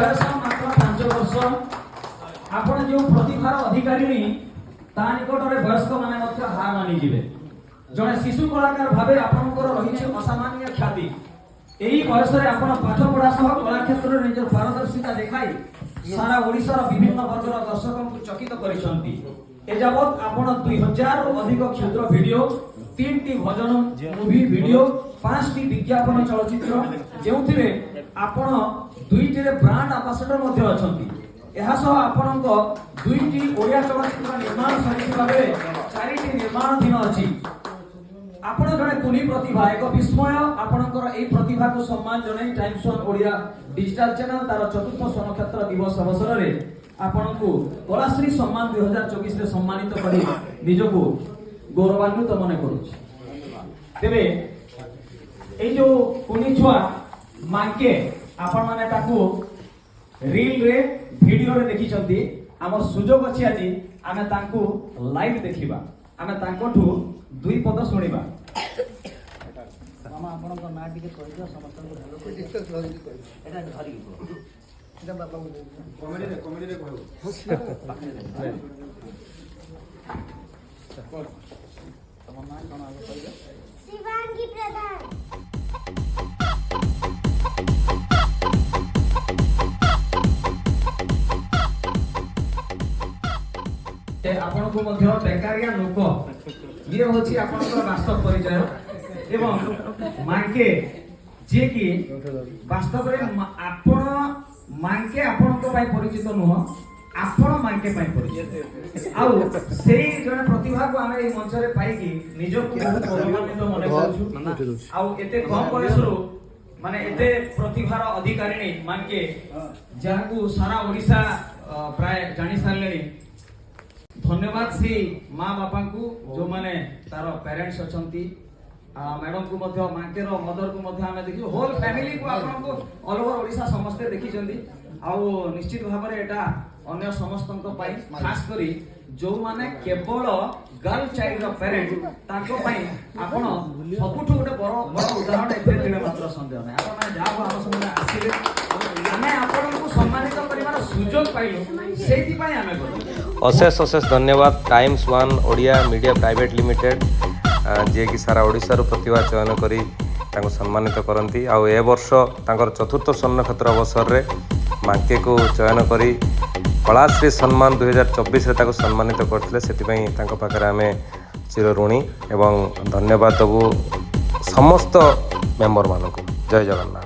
बयस मात्र 5 वर्ष आपण जो प्रतिभार अधिकारी ता निकट में वयस्क माने हार मानि जीवे जड़े शिशु कलाकार भाव आपंकर रही असामान्य ख्याति यही बयस आपण पाठ पढ़ा सह कला क्षेत्र में निज पारदर्शिता देखाई सारा ओडिशार विभिन्न वर्गर दर्शकों को चकित करिसंती एजावत आपण 2000 रु अधिक क्षुद्र वीडियो 3टी भजन मूवी वीडियो 5टी विज्ञापन चलचित्र जेउथिरे आपण 2टी रे ब्रांड एम्बेसडर मध्ये अछंती एहा सह आपणक 2टी ओडिया चलचित्र निर्माण सरिଥିବା बेले 4टी निर्माणाधीन अछि आपण जने कुनी प्रतिभा एक विस्मय आपणकर एई प्रतिभा को सम्मान जने times One Odia digital channel तार चतुर्थ स्वनक्षत्र दिवस अवसर रे आपणकु कलाश्री सम्मान 2024 रे सम्मानित करी निजको गौरवान्वित मने करूछि तेबे एई जो कुनी छुआ मांके आपण माने ताकू रील रे वीडियो रे देखि चंती हमर सुजोग अछि आजि आमे तांकू लाइव देखिबा आमे तांकोठू दुई पद सुनिबा मामा आपण को ना दिके कहि दियो समस्त को हेलो को डिस्कस करि एटा धरि एटा बाबा कॉमेडी रे कहू तम ना कोन आगे कहि दियो शिवांगी प्रधान आपण को मध्य बेकारिया लोक ये होची आपनकर वास्तव परिचय एवं मांके जे कि वास्तव रे आपण मांके आपण को पाई परिचित नुह आपण मांके पाई परिचित आउ सेही जने प्रतिभा को आमे ए मंच रे पाई कि निजो को बहुत गौरवान्वित मने करछु आउ एते कम बयसरो माने एते प्रतिभार अधिकारिणी मांके जाहाकू सारा ओडिसा प्राय जानि सारलेनी धन्यवाद सी माँ बापा को जो माने तार पेरेंट्स अछंती मैडम को मध्य मांकेर मदर को मध्य आमे देखि होल फैमिली को आपन को ऑल ओवर ओडिसा समस्त देखि जंदी आउ निश्चित भाव रे एटा अन्य समस्तन को पाई खास करी जो माने केवल गर्ल चाइल्ड रो पेरेंट ताको पाई आपन सबुठु गोटे बड़ उदाहरण एते दिले मात्र संदेह नै आपन माने जाओ हम समय आसीले आमे आपन को सम्मानित करिवार सुजोग पाइलो सेति पाई आमे करू अशेष अशेष धन्यवाद Times One Odia Media Private Limited जे कि सारा ओडिसा रो प्रतिभा चयन करी तांको सम्मानित करंती आ ए वर्ष तांकर चतुर्थ स्वर्णक्षेत्र अवसर रे मांके को चयन करी कलाश्री सम्मान 2024 रे ताको सम्मानित करथिले सेति पई तांको पाखरे आमे चिर ऋणी एवं धन्यवाद दबु समस्त मेंबर मानको जय जगन्नाथ।